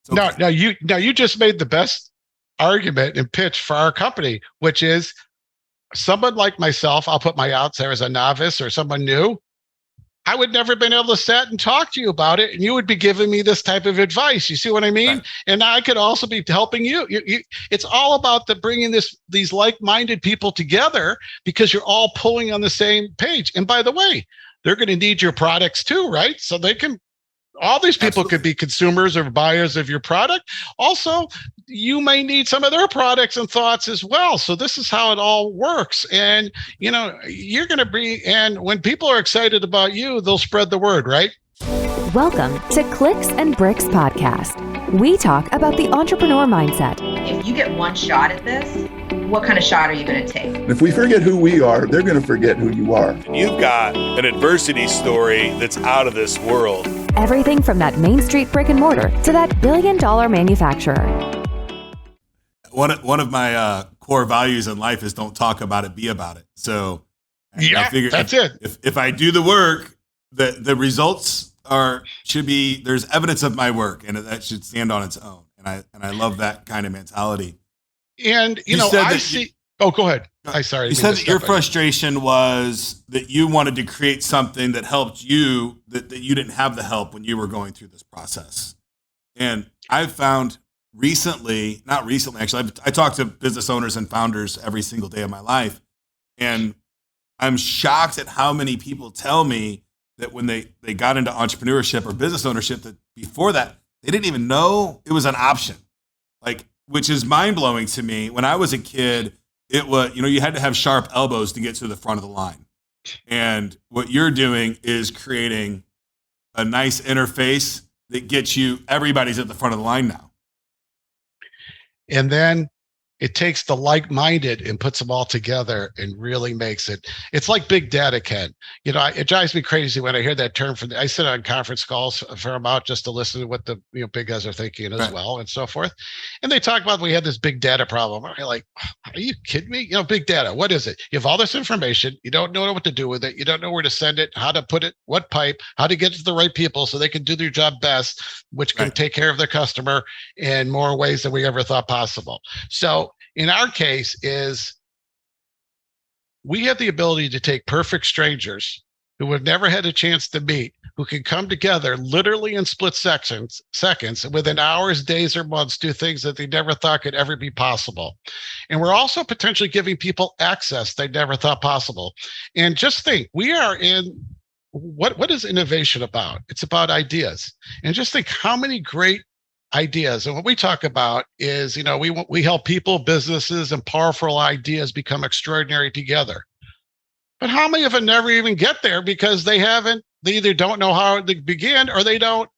It's okay. You just made the best argument and pitch for our company, which is someone like myself. I'll put my out there as a novice or someone new. I would never been able to sit and talk to you about it, and you would be giving me this type of advice. You see what I mean? Right. And I could also be helping you. It's all about bringing these like-minded people together because you're all pulling on the same page. And by the way, they're going to need your products too, right? So all these people could be consumers or buyers of your product. Also, you may need some of their products and thoughts as well. So this is how it all works. And, you're going to and when people are excited about you, they'll spread the word, right? Welcome to Clicks and Bricks Podcast. We talk about the entrepreneur mindset. If you get one shot at this, what kind of shot are you going to take? If we forget who we are, they're going to forget who you are. And you've got an adversity story that's out of this world. Everything from that Main Street brick and mortar to that billion-dollar manufacturer. One of my core values in life is don't talk about it, be about it. So I figure that's it. If I do the work, the results there's evidence of my work, and that should stand on its own. And I love that kind of mentality. And I see. Oh, go ahead. Sorry. You said that your frustration was that you wanted to create something that helped you, that you didn't have the help when you were going through this process. And I've found not recently, actually, I talk to business owners and founders every single day of my life. And I'm shocked at how many people tell me that when they got into entrepreneurship or business ownership, that before that, they didn't even know it was an option. Which is mind-blowing to me. When I was a kid, it was, you had to have sharp elbows to get to the front of the line. And what you're doing is creating a nice interface that gets everybody's at the front of the line now. And then it takes the like-minded and puts them all together and really makes it's like big data, Ken. It drives me crazy when I hear that term. I sit on conference calls a fair amount just to listen to what the big guys are thinking as well and so forth. And they talk about, we had this big data problem. I'm like, are you kidding me? Big data, what is it? You have all this information. You don't know what to do with it. You don't know where to send it, how to put it, what pipe, how to get it to the right people so they can do their job best, which can take care of their customer in more ways than we ever thought possible. So in our case is we have the ability to take perfect strangers who have never had a chance to meet, who can come together literally in split seconds, within hours, days, or months, do things that they never thought could ever be possible. And we're also potentially giving people access they never thought possible. And just think, we are in what is innovation about? It's about ideas. And just think how many great ideas. And what we talk about is, we help people, businesses, and powerful ideas become extraordinary together. But how many of them never even get there because they either don't know how to begin or they don't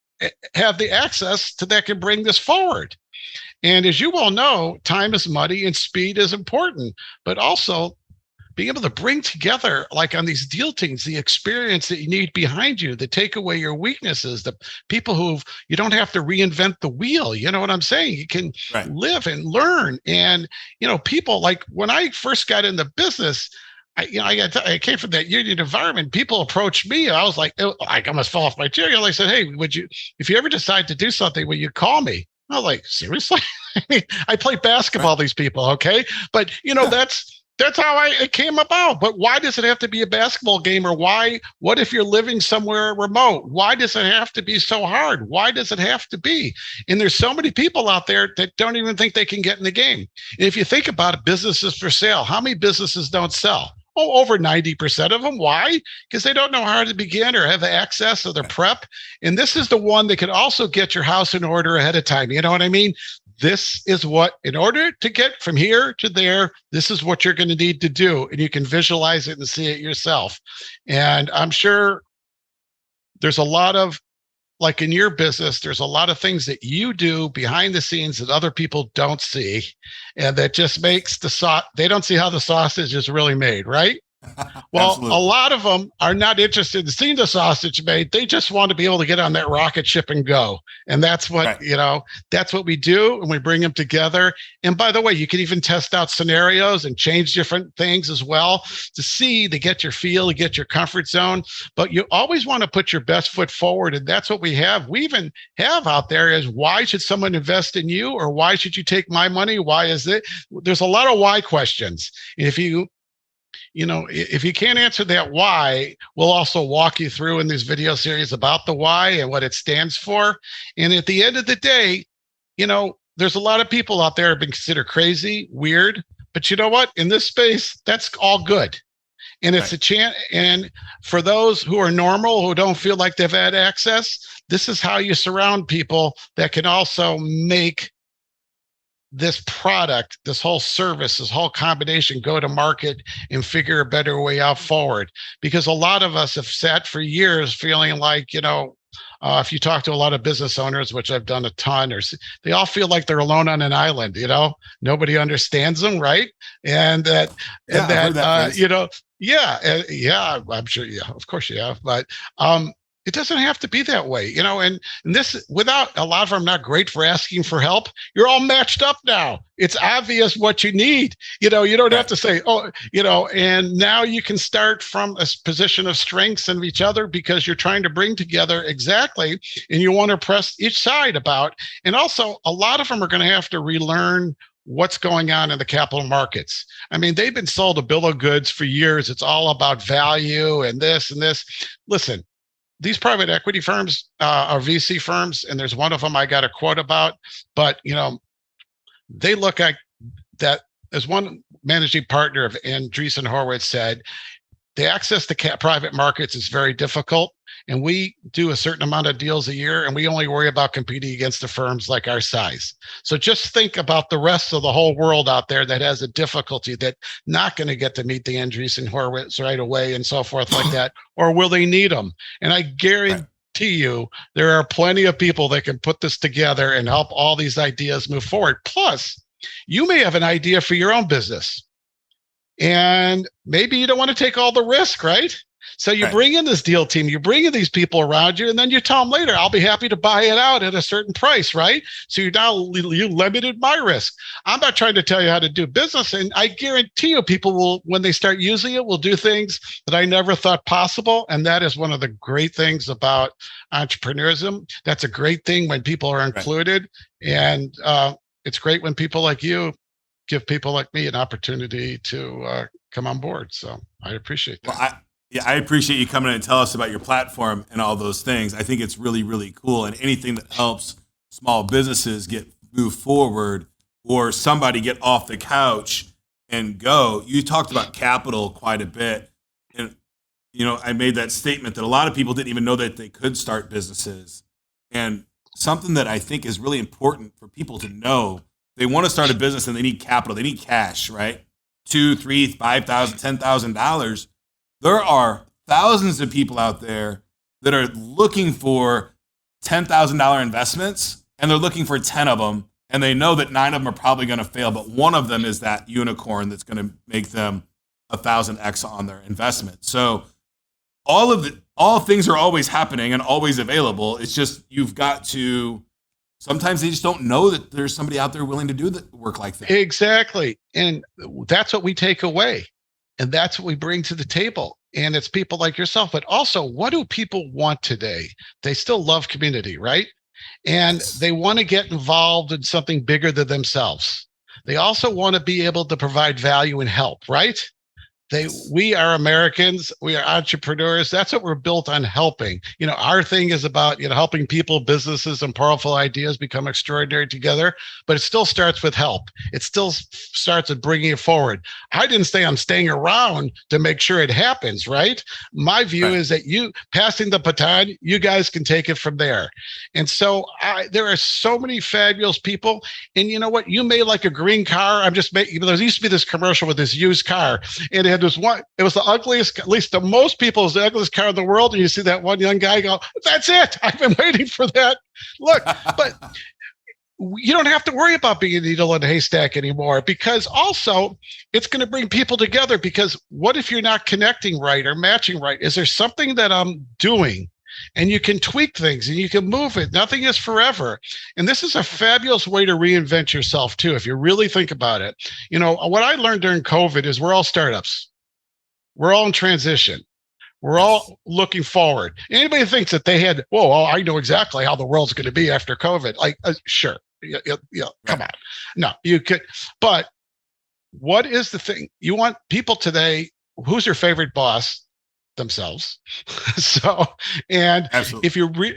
have the access that can bring this forward. And as you well know, time is money and speed is important, but also being able to bring together, like on these deal teams, the experience that you need behind you, to take away your weaknesses, the people you don't have to reinvent the wheel. You know what I'm saying? You can live and learn. And, people, like when I first got into business, I came from that union environment. People approached me. I was like, I almost fell off my chair. They said, hey, if you ever decide to do something, will you call me? I was like, seriously? I play basketball, these people. Okay. But that's how it came about. But why does it have to be a basketball game? Or what if you're living somewhere remote? Why does it have to be so hard? Why does it have to be? And there's so many people out there that don't even think they can get in the game. And if you think about it, businesses for sale, how many businesses don't sell? Over 90% of them. Why? Because they don't know how to begin or have access or their prep. And this is the one that can also get your house in order ahead of time. You know what I mean? This is what, in order to get from here to there, this is what you're going to need to do. And you can visualize it and see it yourself. And I'm sure there's a lot of, like in your business, there's a lot of things that you do behind the scenes that other people don't see. And that just makes they don't see how the sausage is really made, right? Well, Absolutely. a lot of them are not interested in seeing the sausage made. They just want to be able to get on that rocket ship and go. And that's what, Right. that's what we do. And we bring them together. And by the way, you can even test out scenarios and change different things as well to get your feel, to get your comfort zone. But you always want to put your best foot forward. And that's what we have. We even have out there is, why should someone invest in you? Or why should you take my money? Why is it? There's a lot of why questions. And if you can't answer that why, we'll also walk you through in this video series about the why and what it stands for. And at the end of the day, there's a lot of people out there have been considered crazy, weird, but you know what? In this space, that's all good. And it's a chance. And for those who are normal, who don't feel like they've had access, this is how you surround people that can also make this product, this whole service, this whole combination go to market and figure a better way out forward. Because a lot of us have sat for years feeling like, if you talk to a lot of business owners, which I've done a ton, they all feel like they're alone on an island, nobody understands them. Right. And that, Yeah, I've heard that phrase. yeah, I'm sure. Yeah, of course you have. But, it doesn't have to be that way, and this, without a lot of them not great for asking for help. You're all matched up now. It's obvious what you need. You don't have to say, and now you can start from a position of strengths in each other because you're trying to bring together exactly, and you want to press each side about. And also, a lot of them are going to have to relearn what's going on in the capital markets. I mean, they've been sold a bill of goods for years. It's all about value and this and this. Listen, these private equity firms are VC firms, and there's one of them I got a quote about, but they look at that as one managing partner of Andreessen Horowitz said, the access to private markets is very difficult. And we do a certain amount of deals a year, and we only worry about competing against the firms like our size. So just think about the rest of the whole world out there that has a difficulty, that not going to get to meet the Andreessen Horowitz right away and so forth like that, or will they need them? And I guarantee you, there are plenty of people that can put this together and help all these ideas move forward. Plus, you may have an idea for your own business, and maybe you don't want to take all the risk, right? So you bring in this deal team, you bring in these people around you, and then you tell them later, I'll be happy to buy it out at a certain price, right? So you limited my risk. I'm not trying to tell you how to do business. And I guarantee you, people will, when they start using it, will do things that I never thought possible. And that is one of the great things about entrepreneurism. That's a great thing when people are included. And it's great when people like you give people like me an opportunity to come on board. So I appreciate that. Well, I appreciate you coming in and tell us about your platform and all those things. I think it's really, really cool. And anything that helps small businesses move forward, or somebody get off the couch and go. You talked about capital quite a bit. And, I made that statement that a lot of people didn't even know that they could start businesses. And something that I think is really important for people to know, they want to start a business and they need capital. They need cash, right? $2,000, $3,000, $5,000, $10,000. There are thousands of people out there that are looking for $10,000 investments, and they're looking for 10 of them, and they know that 9 of them are probably going to fail, but one of them is that unicorn that's going to make them 1,000x on their investment. So all things are always happening and always available. It's just you've got to. Sometimes they just don't know that there's somebody out there willing to do the work like that. Exactly, and that's what we take away. And that's what we bring to the table. And it's people like yourself. But also, what do people want today? They still love community, right? And they want to get involved in something bigger than themselves. They also want to be able to provide value and help, right? We are Americans. We are entrepreneurs. That's what we're built on, helping. Our thing is about, helping people, businesses, and powerful ideas become extraordinary together. But it still starts with help. It still starts with bringing it forward. I didn't say I'm staying around to make sure it happens, right? My view is that you passing the baton, you guys can take it from there. And so there are so many fabulous people. And you know what? You may like a green car. There used to be this commercial with this used car, and it was the ugliest, at least to most people, it was the ugliest car in the world. And you see that one young guy go, that's it. I've been waiting for that. Look, but you don't have to worry about being a needle in a haystack anymore, because also it's going to bring people together. Because what if you're not connecting right or matching right? Is there something that I'm doing? And you can tweak things and you can move it. Nothing is forever. And this is a fabulous way to reinvent yourself too, if you really think about it. You know, what I learned during COVID is we're all startups. We're all in transition. We're all looking forward. Anybody thinks that they had, whoa, I know exactly how the world's going to be after COVID. Like, sure. Yeah, come on. No, you could. But what is the thing? You want people today, who's your favorite boss? Themselves. So, and Absolutely.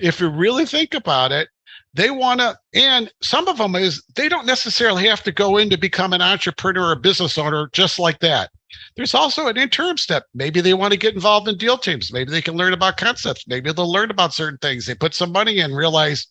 if you really think about it, they want to, and some of them is they don't necessarily have to go in to become an entrepreneur or business owner just like that. There's also an interim step. Maybe they want to get involved in deal teams. Maybe they can learn about concepts. Maybe they'll learn about certain things. They put some money in, realize,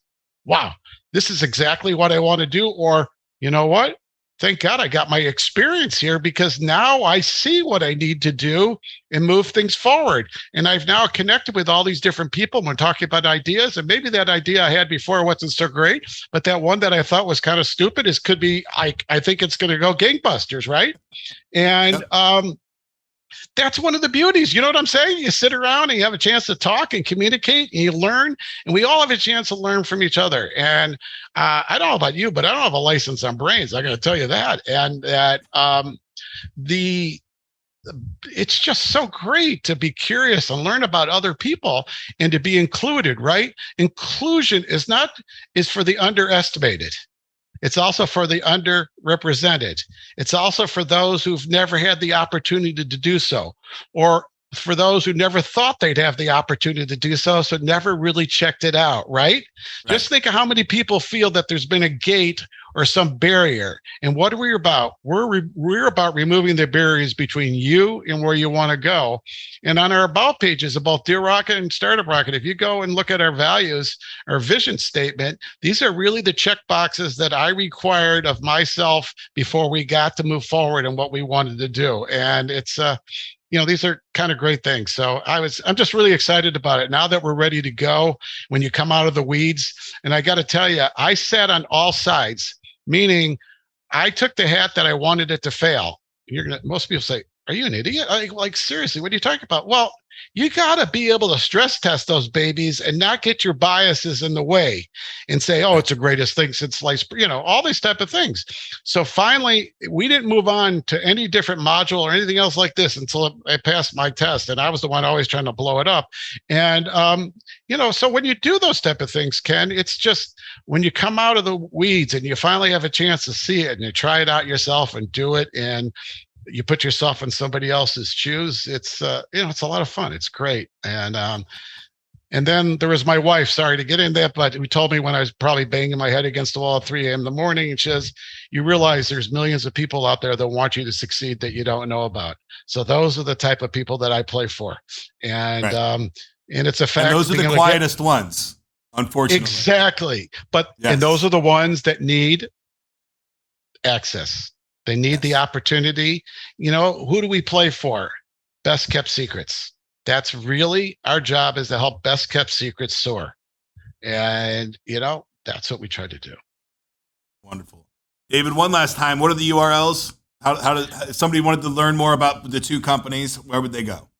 wow, this is exactly what I want to do. Or, you know what? Thank God I got my experience here, because now I see what I need to do and move things forward. And I've now connected with all these different people when talking about ideas. And maybe that idea I had before wasn't so great, but that one that I thought was kind of stupid could be, I think it's going to go gangbusters, right? And that's one of the beauties. You know what I'm saying? You sit around and you have a chance to talk and communicate and you learn, and we all have a chance to learn from each other. And I don't know about you, but I don't have a license on brains. I'm going to tell you that. And that it's just so great to be curious and learn about other people and to be included, right? Inclusion is for the underestimated. It's also for the underrepresented. It's also for those who've never had the opportunity to do so, or for those who never thought they'd have the opportunity to do so, so never really checked it out, right? Just think of how many people feel that there's been a gate or some barrier. And what are we about? We're about removing the barriers between you and where you want to go. And on our about pages of both DealRockit and Startup Rockit, if you go and look at our values, our vision statement, these are really the check boxes that I required of myself before we got to move forward and what we wanted to do. And it's these are kind of great things. So I'm just really excited about it now that we're ready to go when you come out of the weeds. And I got to tell you, I sat on all sides, meaning I took the hat that I wanted it to fail. Most people say, are you an idiot? Like, seriously, what are you talking about? Well, you got to be able to stress test those babies and not get your biases in the way and say, oh, it's the greatest thing since sliced, all these type of things. So finally, we didn't move on to any different module or anything else like this until I passed my test. And I was the one always trying to blow it up. And, so when you do those type of things, Ken, it's just when you come out of the weeds and you finally have a chance to see it and you try it out yourself and do it, and you put yourself in somebody else's shoes, it's it's a lot of fun. It's great. And then there was my wife, sorry to get in that, but who told me when I was probably banging my head against the wall at 3 a.m. in the morning, and she says, you realize there's millions of people out there that want you to succeed that you don't know about. So those are the type of people that I play for. And and it's a fact. And those are the quietest ones, unfortunately. Exactly. But and those are the ones that need access. They need the opportunity. Who do we play for? Best kept secrets. That's really our job, is to help best kept secrets soar. And, that's what we try to do. Wonderful. David, one last time, what are the URLs? If somebody wanted to learn more about the two companies, where would they go?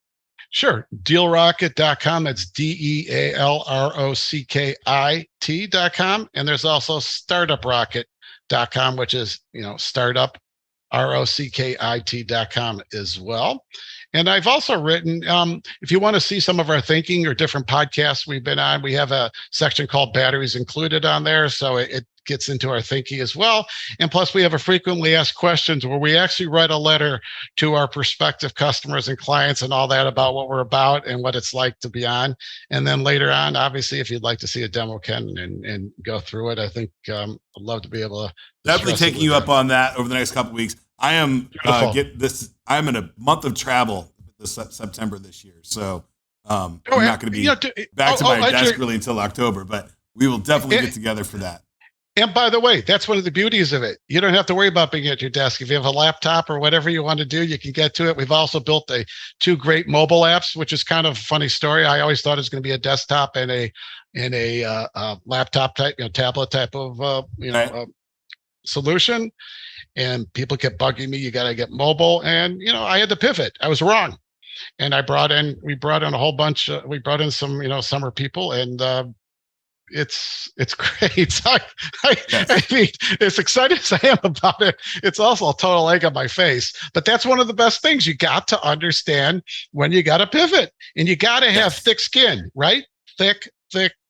Sure. DealRockit.com. That's DealRockit.com. And there's also StartupRockit.com, which is, startup, ROCKIT.com as well. And I've also written, if you want to see some of our thinking or different podcasts we've been on, we have a section called Batteries Included on there. So it gets into our thinking as well. And plus, we have a frequently asked questions where we actually write a letter to our prospective customers and clients and all that about what we're about and what it's like to be on. And then later on, obviously, if you'd like to see a demo, Ken, and go through it, I think I'd love to be able to definitely taking you up on that over the next couple of weeks. I am I'm in a month of travel this September this year, so I'm not going to be back to my desk really until October, but we will definitely get together for that. And by the way, that's one of the beauties of it. You don't have to worry about being at your desk. If you have a laptop or whatever you want to do, you can get to it. We've also built two great mobile apps, which is kind of a funny story. I always thought it was going to be a desktop and a laptop type, tablet type of solution. And people kept bugging me, you got to get mobile. And, I had to pivot. I was wrong. And we brought in a whole bunch, we brought in some, summer people, and it's great. So I mean, as excited as I am about it, it's also a total egg on my face. But that's one of the best things. You got to understand when you got to pivot, and you got to have thick skin, right? Thick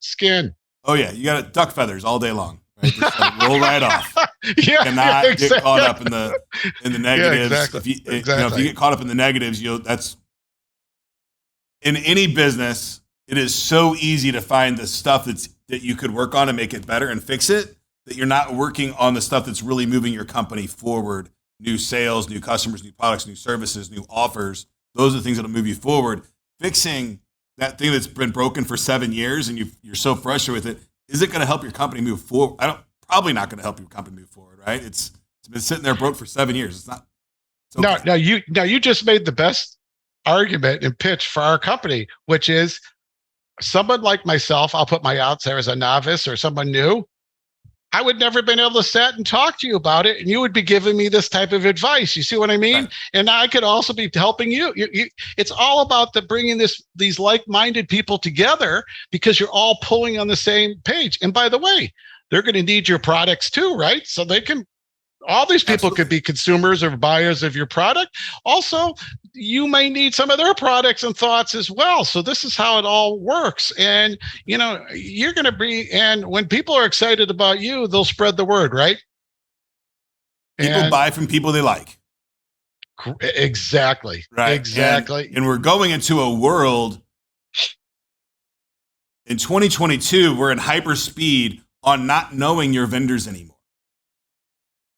skin. Oh yeah, you got duck feathers all day long. Right? Just roll right off. Yeah, cannot exactly. get caught up in the negatives. Yeah, exactly. If you get caught up in the negatives, that's in any business. It is so easy to find the stuff that you could work on and make it better and fix it, that you're not working on the stuff that's really moving your company forward. New sales, new customers, new products, new services, new offers. Those are the things that'll move you forward. Fixing that thing that's been broken for 7 years and you're so frustrated with it, is it going to help your company move forward? Probably not going to help your company move forward, right? It's been sitting there broke for 7 years. It's not. It's okay. No, you just made the best argument and pitch for our company, which is someone like myself. I'll put my out there as a novice or someone new. I would never have been able to sit and talk to you about it, and you would be giving me this type of advice. You see what I mean? Right. And I could also be helping you. It's all about bringing these like-minded people together, because you're all pulling on the same page. And by the way, they're going to need your products too, right? So all these people could be consumers or buyers of your product. Also, you may need some of their products and thoughts as well. So this is how it all works. And, you're going to and when people are excited about you, they'll spread the word, right? People buy from people they like. Exactly. Right. Exactly. And we're going into a world in 2022, we're in hyper speed on not knowing your vendors anymore.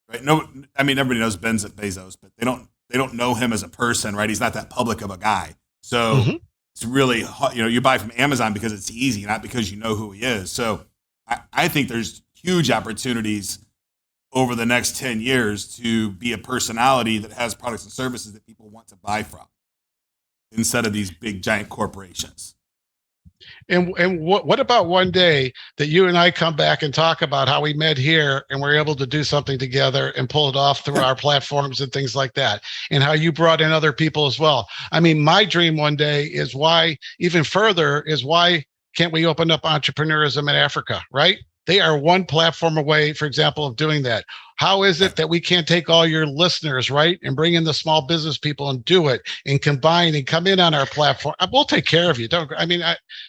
Right? No, I mean, everybody knows Bezos, but they don't know him as a person, right? He's not that public of a guy. So It's really, you buy from Amazon because it's easy, not because you know who he is. So I think there's huge opportunities over the next 10 years to be a personality that has products and services that people want to buy from, instead of these big giant corporations. And what about one day that you and I come back and talk about how we met here and we're able to do something together and pull it off through our platforms and things like that, and how you brought in other people as well. I mean, my dream one day is why can't we open up entrepreneurism in Africa, right? They are one platform away, for example, of doing that. How is it that we can't take all your listeners, right, and bring in the small business people and do it and combine and come in on our platform? We'll take care of you. Don't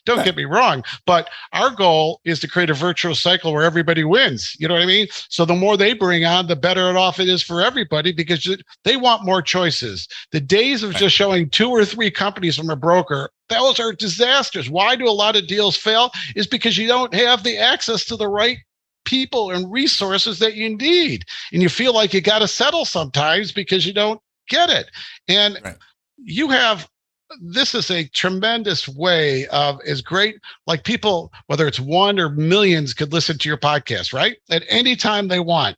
get me wrong, but our goal is to create a virtuous cycle where everybody wins. You know what I mean? So the more they bring on, the better off it is for everybody, because they want more choices. The days of just showing 2 or 3 companies from a broker, those are disasters. Why do a lot of deals fail? Is because you don't have the access to the right people and resources that you need. And you feel like you got to settle sometimes because you don't get it. And this is a tremendous way of, is great. Like people, whether it's 1 or millions, could listen to your podcast, right? At any time they want.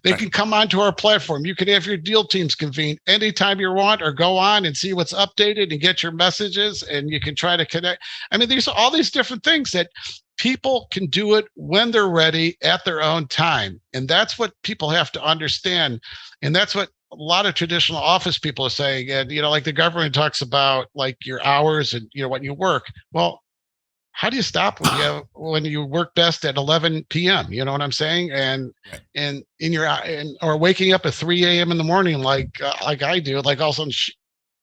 They can come onto our platform. You can have your deal teams convene anytime you want, or go on and see what's updated and get your messages, and you can try to connect. I mean, these are all these different things that people can do it when they're ready at their own time. And that's what people have to understand. And that's what a lot of traditional office people are saying. And, like the government talks about like your hours and, when you work. Well, how do you stop when you work best at 11 p.m.? You know what I'm saying? And or waking up at 3 a.m. in the morning, like I do, like all of a sudden,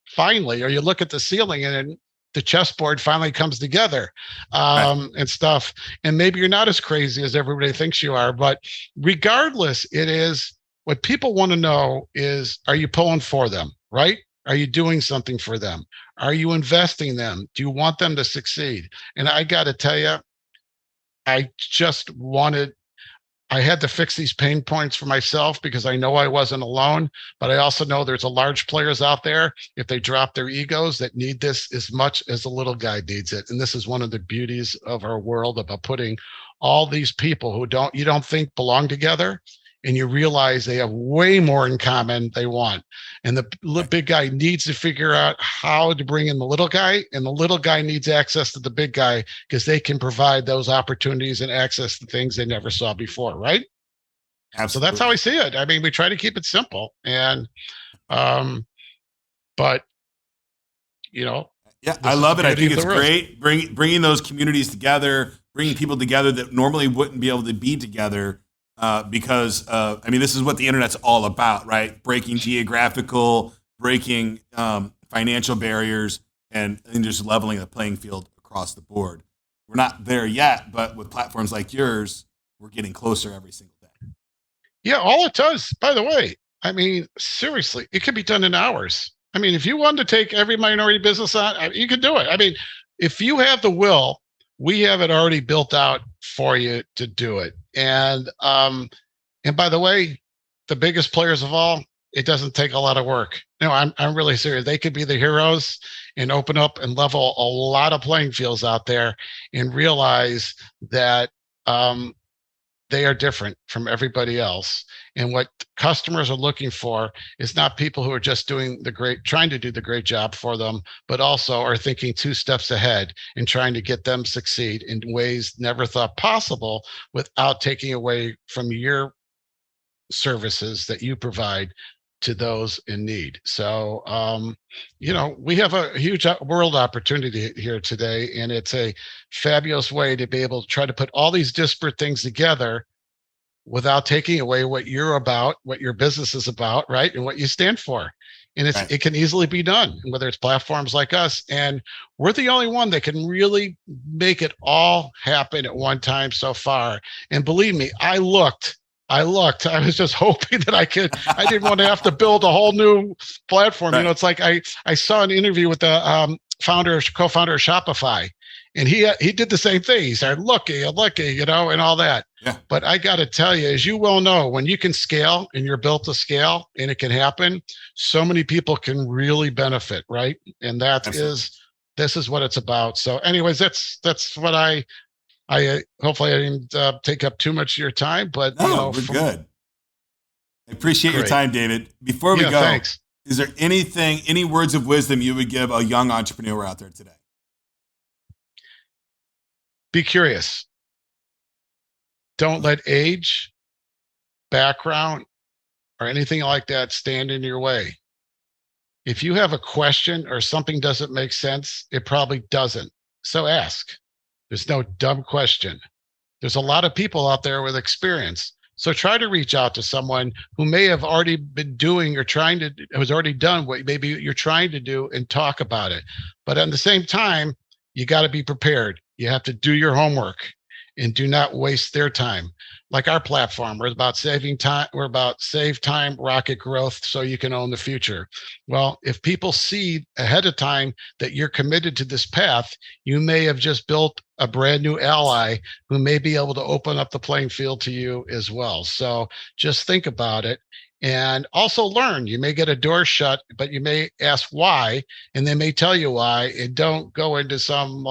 finally, or you look at the ceiling and then the chessboard finally comes together, and stuff. And maybe you're not as crazy as everybody thinks you are, but regardless, it is what people want to know is, are you pulling for them, right? Are you doing something for them? Are you investing in them? Do you want them to succeed? And I got to tell you, I had to fix these pain points for myself, because I know I wasn't alone, but I also know there's a large players out there, if they drop their egos, that need this as much as the little guy needs it. And this is one of the beauties of our world, about putting all these people who you don't think belong together, and you realize they have way more in common they want. And the big guy needs to figure out how to bring in the little guy, and the little guy needs access to the big guy, because they can provide those opportunities and access to things they never saw before, right? Absolutely. So that's how I see it. I mean, we try to keep it simple, and but yeah, I love it. I think it's great bringing those communities together, bringing people together that normally wouldn't be able to be together because this is what the internet's all about, right? Breaking geographical, breaking financial barriers, and just leveling the playing field across the board. We're not there yet, but with platforms like yours, we're getting closer every single day. Yeah, all it does, by the way, I mean, seriously, it can be done in hours. I mean, if you wanted to take every minority business on, you could do it. I mean, if you have the will, we have it already built out for you to do it. And by the way, the biggest players of all, it doesn't take a lot of work. No, I'm really serious. They could be the heroes and open up and level a lot of playing fields out there and realize that they are different from everybody else. And what customers are looking for is not people who are just trying to do the great job for them, but also are thinking 2 steps ahead and trying to get them succeed in ways never thought possible without taking away from your services that you provide to those in need. So, we have a huge world opportunity here today, and it's a fabulous way to be able to try to put all these disparate things together without taking away what you're about, what your business is about, right? And what you stand for. And it can easily be done, whether it's platforms like us. And we're the only one that can really make it all happen at one time so far. And believe me, I looked. I was just hoping that I didn't want to have to build a whole new platform. Right. It's like I saw an interview with the co-founder of Shopify, and he did the same thing. He said, lucky, and all that. Yeah. But I got to tell you, as you well know, when you can scale and you're built to scale and it can happen, so many people can really benefit, right? And this is what it's about. So anyways, that's what I hopefully I didn't take up too much of your time, but we're good. I appreciate your time, David. Before we go, thanks. Is there any words of wisdom you would give a young entrepreneur out there today? Be curious. Don't let age, background, or anything like that stand in your way. If you have a question or something doesn't make sense, it probably doesn't. So ask. There's no dumb question. There's a lot of people out there with experience. So try to reach out to someone who may have already been doing or has already done what maybe you're trying to do and talk about it. But at the same time, you got to be prepared. You have to do your homework and do not waste their time. Like our platform, we're about saving time. We're about save time, rocket growth, so you can own the future. Well, if people see ahead of time that you're committed to this path, you may have just built a brand new ally who may be able to open up the playing field to you as well. So just think about it. And also learn. You may get a door shut, but you may ask why, and they may tell you why. And don't go into some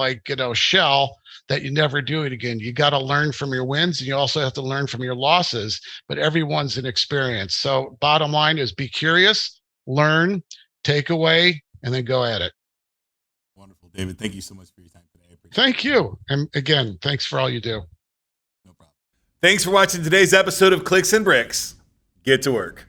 shell that you never do it again. You got to learn from your wins, and you also have to learn from your losses. But everyone's an experience. So bottom line is be curious, learn, take away, and then go at it. Wonderful, David. Thank you so much for your time today. I appreciate Thank you. And again, thanks for all you do. No problem. Thanks for watching today's episode of Clicks and Bricks. Get to work.